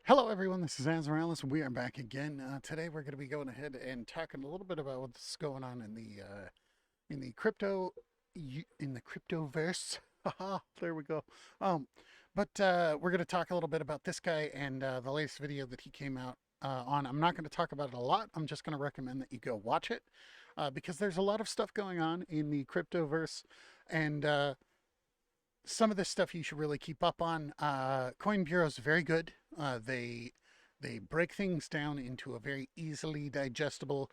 Hello, everyone. This is Azraelis, and we are back again. Today, we're going to be going ahead and talking a little bit about what's going on in the crypto in the cryptoverse. Haha, there we go. Um, but we're going to talk a little bit about this guy and the latest video that he came out on. I'm not going to talk about it a lot. I'm just going to recommend that you go watch it because there's a lot of stuff going on in the cryptoverse, and some of this stuff you should really keep up on. Coinbureau is very good. They break things down into a very easily digestible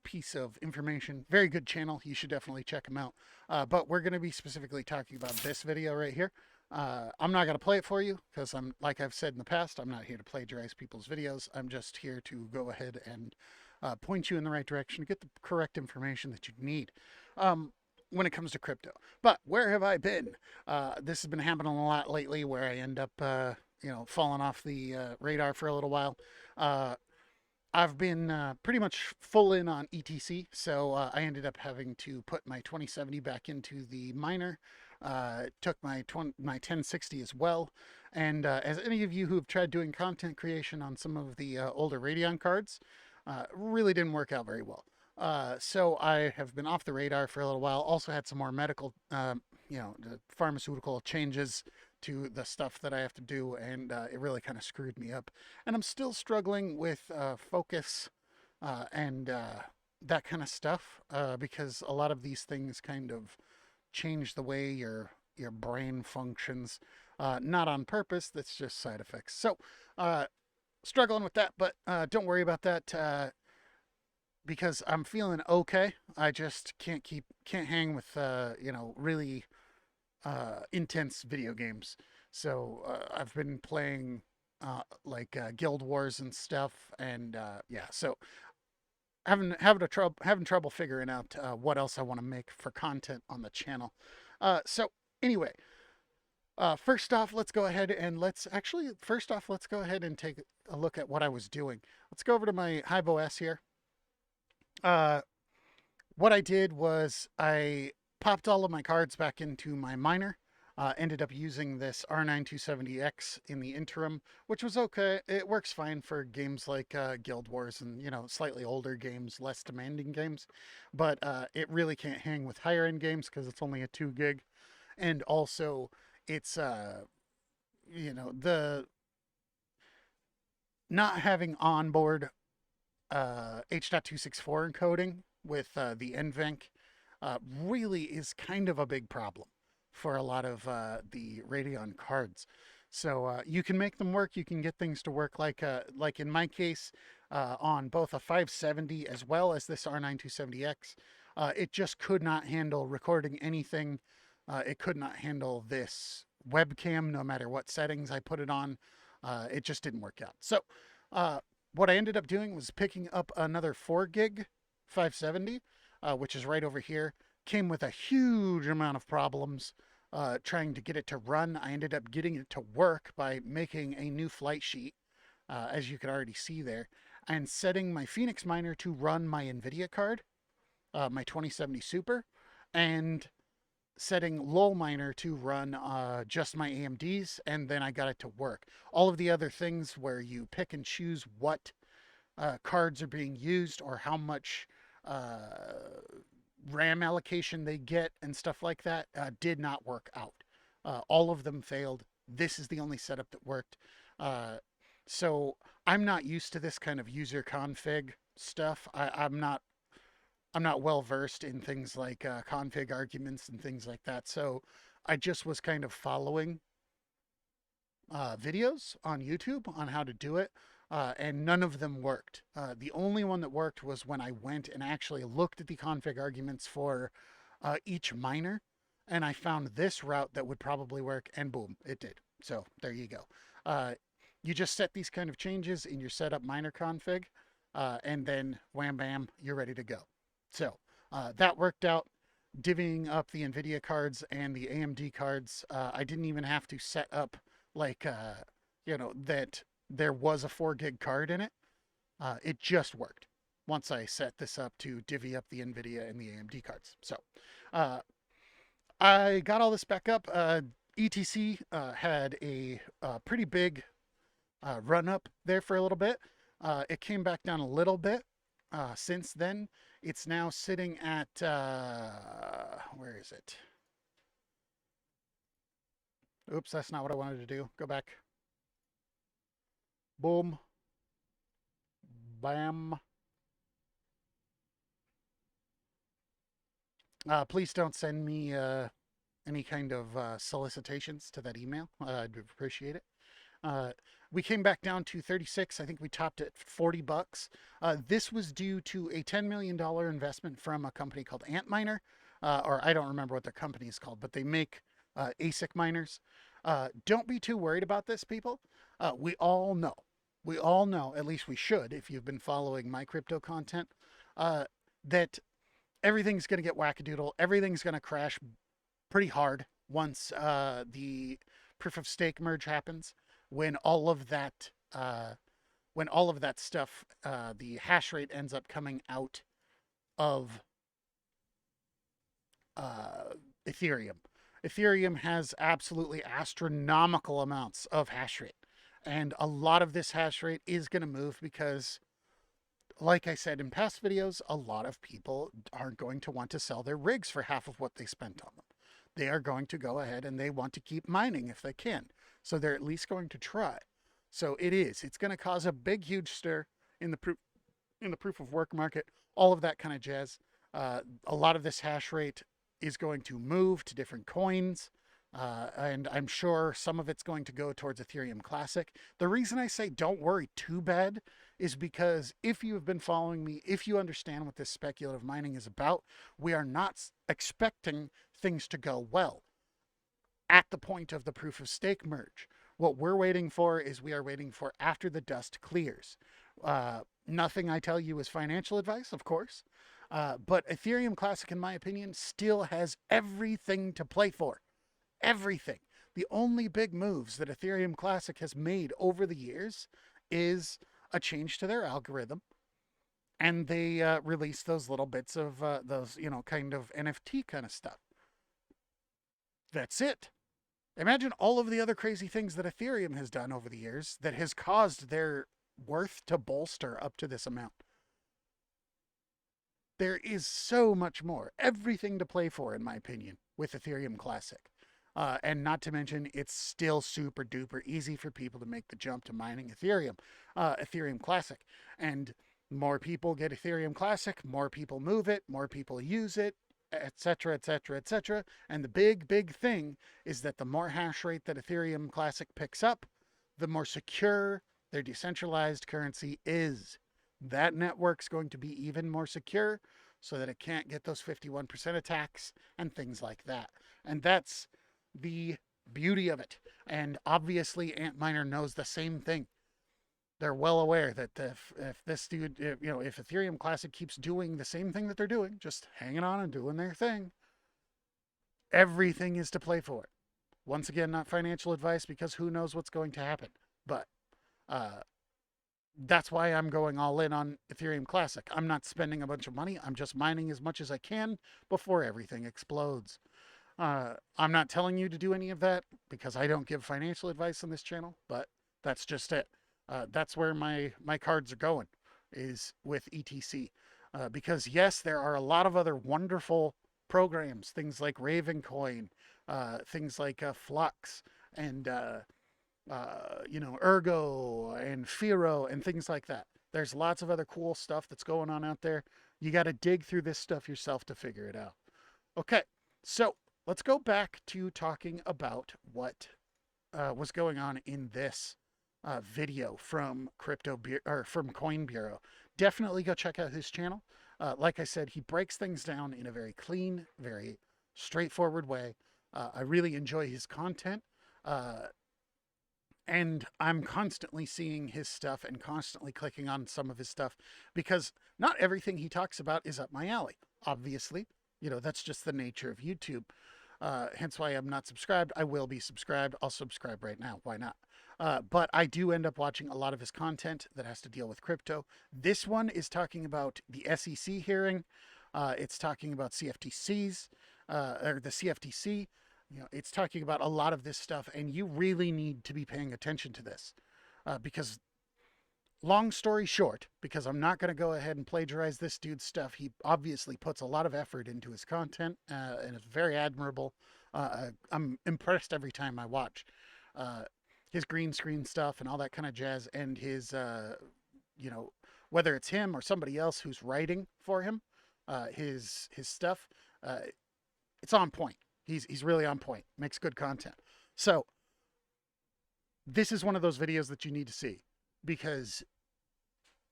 piece of information. Very good channel. You should definitely check them out. But we're going to be specifically talking about this video right here. I'm not going to play it for you because like I've said in the past, I'm not here to plagiarize people's videos. I'm just here to go ahead and point you in the right direction to get the correct information that you need. When it comes to crypto. But where have I been? This has been happening a lot lately where I end up, falling off the radar for a little while. Uh, I've been pretty much full in on ETC, so I ended up having to put my 2070 back into the miner. Took my 1060 as well. And as any of you who have tried doing content creation on some of the older Radeon cards, really didn't work out very well. So I have been off the radar for a little while. Also had some more medical, the pharmaceutical changes to the stuff that I have to do, and it really kind of screwed me up. And I'm still struggling with focus and that kind of stuff because a lot of these things kind of change the way your brain functions, not on purpose. That's just side effects. So struggling with that, but don't worry about that. Because I'm feeling okay. I just can't hang with really intense video games. So I've been playing Guild Wars and stuff, and yeah. So having trouble figuring out what else I want to make for content on the channel. So anyway, first off, let's go ahead and let's go ahead and take a look at what I was doing. Let's go over to my Hive OS here. Uh, what I did was I popped all of my cards back into my miner. Ended up using this R9270X in the interim, which was okay. It works fine for games like Guild Wars and slightly older games, less demanding games. But it really can't hang with higher end games because it's only a 2 gig, and also it's the not having onboard H.264 encoding with the NVENC really is kind of a big problem for a lot of the Radeon cards. So you can make them work. You can get things to work like in my case on both a 570 as well as this R9270X. It just could not handle recording anything. It could not handle this webcam no matter what settings I put it on. It just didn't work out. So uh, what I ended up doing was picking up another 4 gig 570, which is right over here. Came with a huge amount of problems trying to get it to run. I ended up getting it to work by making a new flight sheet, as you can already see there, and setting my Phoenix miner to run my NVIDIA card, my 2070 Super, and setting lull miner to run just my AMDs, and then I got it to work. All of the other things where you pick and choose what cards are being used or how much RAM allocation they get and stuff like that did not work out. All of them failed. This is the only setup that worked. So I'm not used to this kind of user config stuff. I'm not well versed in things like config arguments and things like that. So I just was kind of following videos on YouTube on how to do it, and none of them worked. The only one that worked was when I went and actually looked at the config arguments for each miner, and I found this route that would probably work, and boom, it did. So there you go. You just set these kind of changes in your setup miner config, and then wham bam, you're ready to go. So that worked out. Divvying up the NVIDIA cards and the AMD cards, I didn't even have to set up that there was a 4 gig card in it. It just worked once I set this up to divvy up the NVIDIA and the AMD cards. So I got all this back up. ETC had a pretty big run up there for a little bit. It came back down a little bit since then. It's now sitting at, where is it? Oops, that's not what I wanted to do. Go back. Boom. Bam. Please don't send me any kind of solicitations to that email. I'd appreciate it. Uh, we came back down to 36. I think we topped at $40. This was due to a $10 million investment from a company called Antminer, or I don't remember what their company is called, but they make ASIC miners. Don't be too worried about this, people. We all know. We all know, at least we should, if you've been following my crypto content, that everything's going to get wackadoodle. Everything's going to crash pretty hard once the proof of stake merge happens. When all of that, stuff, the hash rate ends up coming out of Ethereum. Ethereum has absolutely astronomical amounts of hash rate, and a lot of this hash rate is going to move because, like I said in past videos, a lot of people aren't going to want to sell their rigs for half of what they spent on them. They are going to go ahead and they want to keep mining if they can. So they're at least going to try. So it's going to cause a big, huge stir in the proof of work market, all of that kind of jazz. A lot of this hash rate is going to move to different coins. And I'm sure some of it's going to go towards Ethereum Classic. The reason I say don't worry too bad is because if you have been following me, if you understand what this speculative mining is about, we are not expecting things to go well at the point of the proof of stake merge. What we're waiting for is we are waiting for after the dust clears. Nothing I tell you is financial advice, of course, but Ethereum Classic, in my opinion, still has everything to play for. Everything. The only big moves that Ethereum Classic has made over the years is a change to their algorithm, and they release those little bits of those, kind of NFT kind of stuff. That's it. Imagine all of the other crazy things that Ethereum has done over the years that has caused their worth to bolster up to this amount. There is so much more, everything to play for, in my opinion, with Ethereum Classic. And not to mention, it's still super duper easy for people to make the jump to mining Ethereum Classic. And more people get Ethereum Classic, more people move it, more people use it, etc., etc., etc. And the big, big thing is that the more hash rate that Ethereum Classic picks up, the more secure their decentralized currency is. That network's going to be even more secure so that it can't get those 51% attacks and things like that. And that's the beauty of it. And obviously, Antminer knows the same thing. They're well aware that if this dude, if Ethereum Classic keeps doing the same thing that they're doing, just hanging on and doing their thing, everything is to play for. Once again, not financial advice because who knows what's going to happen. But that's why I'm going all in on Ethereum Classic. I'm not spending a bunch of money. I'm just mining as much as I can before everything explodes. I'm not telling you to do any of that because I don't give financial advice on this channel, but that's just it. That's where my cards are going, is with ETC. Because yes, there are a lot of other wonderful programs, things like Ravencoin, things like Flux, and Ergo and Firo and things like that. There's lots of other cool stuff that's going on out there. You got to dig through this stuff yourself to figure it out. Okay, so let's go back to talking about what was going on in this video from from Coinbureau. Definitely go check out his channel. Like I said, he breaks things down in a very clean, very straightforward way. I really enjoy his content. And I'm constantly seeing his stuff and constantly clicking on some of his stuff because not everything he talks about is up my alley. Obviously, that's just the nature of YouTube. Hence why I'm not subscribed. I will be subscribed. I'll subscribe right now. Why not? But I do end up watching a lot of his content that has to deal with crypto. This one is talking about the SEC hearing. It's talking about CFTCs, or the CFTC. It's talking about a lot of this stuff, and you really need to be paying attention to this. because long story short, because I'm not going to go ahead and plagiarize this dude's stuff, he obviously puts a lot of effort into his content, and it's very admirable. I'm impressed every time I watch uh, his green screen stuff and all that kind of jazz, and his, you know, whether it's him or somebody else who's writing for him, his stuff, uh, it's on point. He's really on point. Makes good content. So this is one of those videos that you need to see, because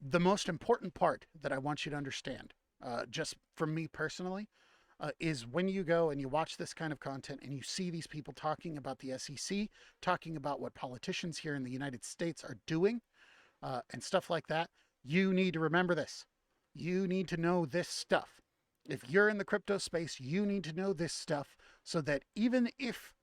the most important part that I want you to understand, just from me personally, is when you go and you watch this kind of content and you see these people talking about the SEC, talking about what politicians here in the United States are doing, and stuff like that, you need to remember this. You need to know this stuff. If you're in the crypto space, you need to know this stuff, so that even if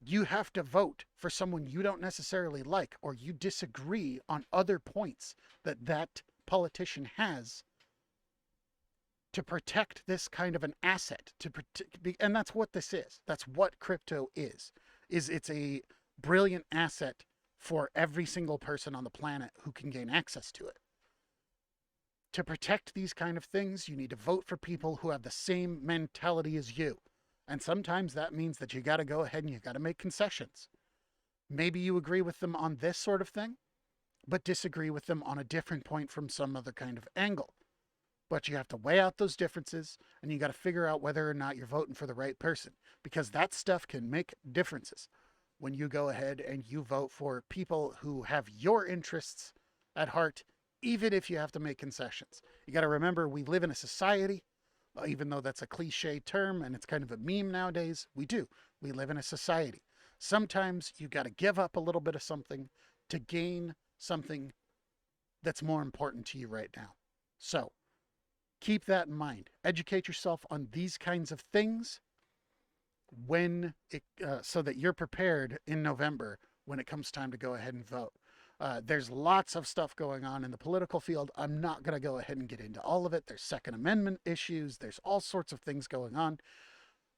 you have to vote for someone you don't necessarily like, or you disagree on other points that that politician has, to protect this kind of an asset, to protect, and that's what this is. That's what crypto is it's a brilliant asset for every single person on the planet who can gain access to it. To protect these kind of things, you need to vote for people who have the same mentality as you. And sometimes that means that you got to go ahead and you got to make concessions. Maybe you agree with them on this sort of thing, but disagree with them on a different point from some other kind of angle. But you have to weigh out those differences, and you got to figure out whether or not you're voting for the right person, because that stuff can make differences when you go ahead and you vote for people who have your interests at heart, even if you have to make concessions. You got to remember, we live in a society, even though that's a cliche term and it's kind of a meme nowadays, we do. We live in a society. Sometimes you got to give up a little bit of something to gain something that's more important to you right now. So keep that in mind. Educate yourself on these kinds of things so that you're prepared in November when it comes time to go ahead and vote. There's lots of stuff going on in the political field. I'm not going to go ahead and get into all of it. There's Second Amendment issues. There's all sorts of things going on.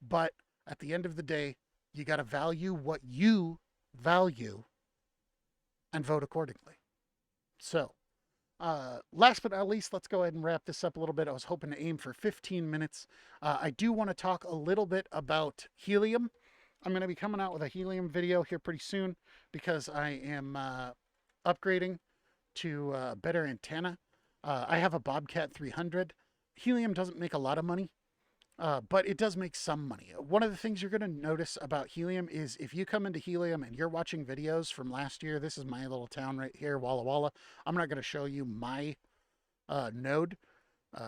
But at the end of the day, you got to value what you value and vote accordingly. So, last but not least, let's go ahead and wrap this up a little bit. I was hoping to aim for 15 minutes. I do want to talk a little bit about Helium. I'm going to be coming out with a Helium video here pretty soon, because I am upgrading to a better antenna. I have a Bobcat 300. Helium doesn't make a lot of money, but it does make some money. One of the things you're going to notice about Helium is if you come into Helium and you're watching videos from last year, this is my little town right here, Walla Walla. I'm not going to show you my node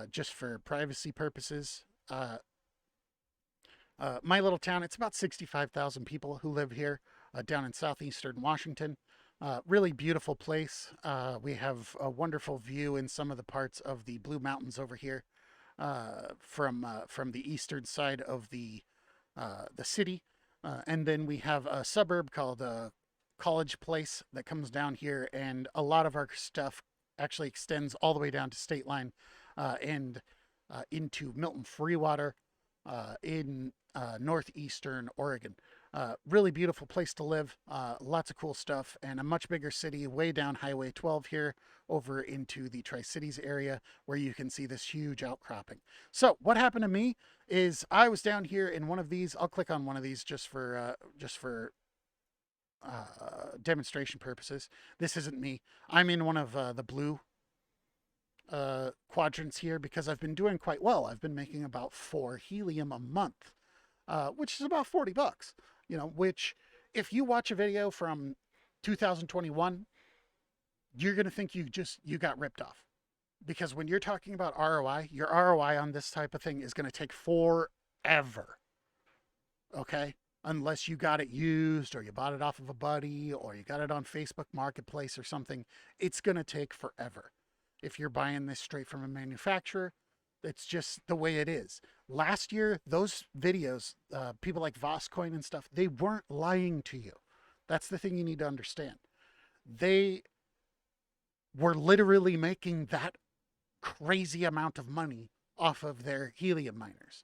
just for privacy purposes. My little town, it's about 65,000 people who live here down in southeastern Washington. Really beautiful place. We have a wonderful view in some of the parts of the Blue Mountains over here from the eastern side of the city. And then we have a suburb called College Place that comes down here, and a lot of our stuff actually extends all the way down to State Line and into Milton Freewater in northeastern Oregon. Really beautiful place to live, lots of cool stuff, and a much bigger city way down Highway 12 here over into the Tri-Cities area, where you can see this huge outcropping. So what happened to me is I was down here in one of these. I'll click on one of these just for demonstration purposes. This isn't me. I'm in one of the blue quadrants here because I've been doing quite well. I've been making about 4 Helium a month, which is about $40. You know, which if you watch a video from 2021, you're going to think you got ripped off. Because when you're talking about ROI, your ROI on this type of thing is going to take forever. Okay? Unless you got it used, or you bought it off of a buddy, or you got it on Facebook Marketplace or something, it's going to take forever. If you're buying this straight from a manufacturer, it's just the way it is. Last year, those videos, people like Voscoin and stuff, they weren't lying to you. That's the thing you need to understand. They were literally making that crazy amount of money off of their Helium miners.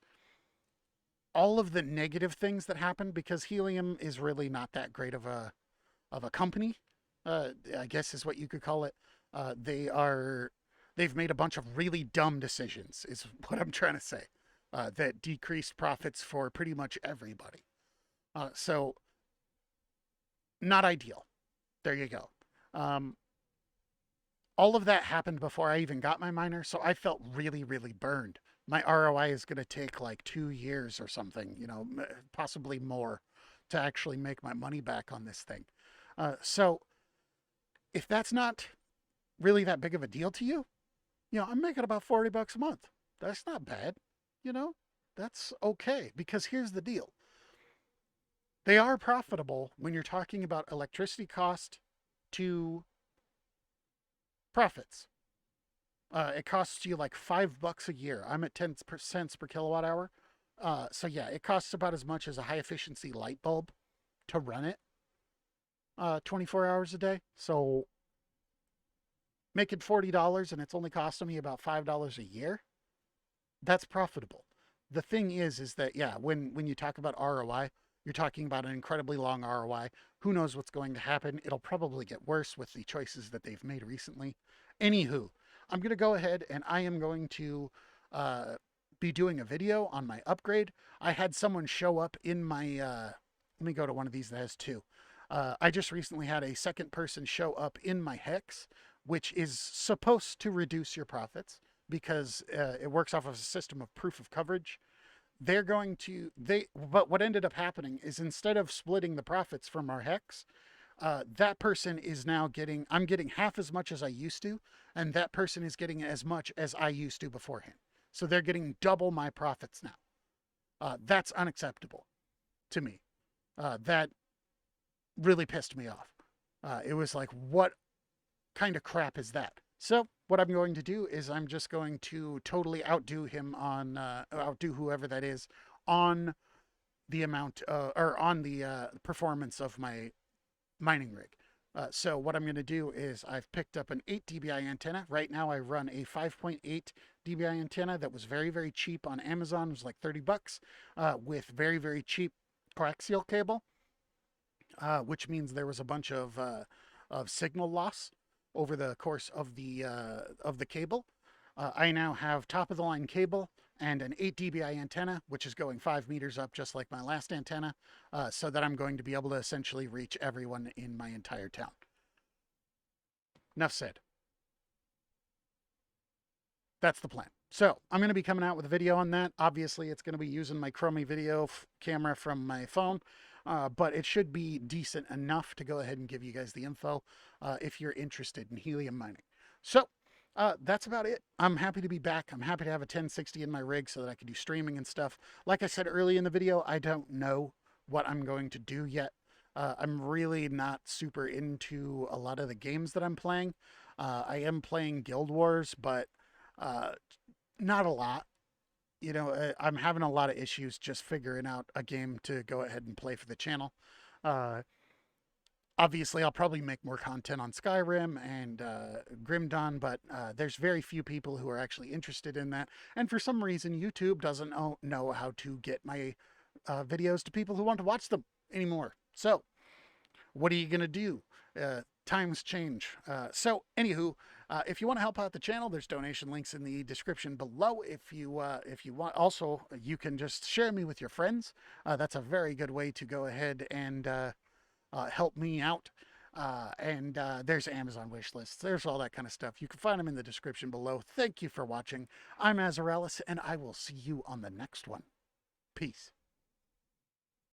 All of the negative things that happened, because Helium is really not that great of a company. I guess is what you could call it. They've made a bunch of really dumb decisions, is what I'm trying to say, that decreased profits for pretty much everybody. So not ideal. There you go. Um, all of that happened before I even got my miner, so I felt really, really burned. My ROI is going to take like 2 years or something, possibly more, to actually make my money back on this thing. So if that's not really that big of a deal to you, I'm making about $40 a month. That's not bad, you know. That's okay because here's the deal. They are profitable when you're talking about electricity cost to profits. It costs you like $5 a year. I'm at 10 cents per kilowatt hour. So yeah, it costs about as much as a high efficiency light bulb to run it 24 hours a day. So making $40 and it's only costing me about $5 a year. That's profitable. The thing is that yeah, when you talk about ROI, you're talking about an incredibly long ROI. Who knows what's going to happen? It'll probably get worse with the choices that they've made recently. Anywho, I'm going to go ahead and I am going to uh, be doing a video on my upgrade. I had someone show up in my. Let me go to one of these that has two. I just recently had a second person show up in my hex, which is supposed to reduce your profits because it works off of a system of proof of coverage. But what ended up happening is instead of splitting the profits from our hex, that person is now I'm getting half as much as I used to, and that person is getting as much as I used to beforehand. So they're getting double my profits now. That's unacceptable to me. That really pissed me off. It was like, what kind of crap is that? So what I'm going to do is I'm just going to totally outdo him outdo whoever that is on the amount or on the performance of my mining rig. So what I'm going to do is I've picked up an 8 dBi antenna. Right now I run a 5.8 dBi antenna that was very, very cheap on Amazon. It was like $30 with very, very cheap coaxial cable, which means there was a bunch of signal loss over the course of the cable. I now have top of the line cable and an 8 dBi antenna, which is going 5 meters up, just like my last antenna, so that I'm going to be able to essentially reach everyone in my entire town. Enough said. That's the plan. So I'm going to be coming out with a video on that. Obviously, it's going to be using my Chromie video camera from my phone, but it should be decent enough to go ahead and give you guys the info if you're interested in helium mining. So that's about it. I'm happy to be back. I'm happy to have a 1060 in my rig so that I can do streaming and stuff. Like I said early in the video, I don't know what I'm going to do yet. I'm really not super into a lot of the games that I'm playing. I am playing Guild Wars, but not a lot. I'm having a lot of issues just figuring out a game to go ahead and play for the channel. Uh, Obviously, I'll probably make more content on Skyrim and Grim Dawn, but there's very few people who are actually interested in that. And for some reason, YouTube doesn't know how to get my videos to people who want to watch them anymore. So, what are you going to do? Times change. So, anywho, if you want to help out the channel, there's donation links in the description below. If you want, also you can just share me with your friends. That's a very good way to go ahead and help me out. And there's Amazon wish lists. There's all that kind of stuff. You can find them in the description below. Thank you for watching. I'm Azaralis, and I will see you on the next one. Peace.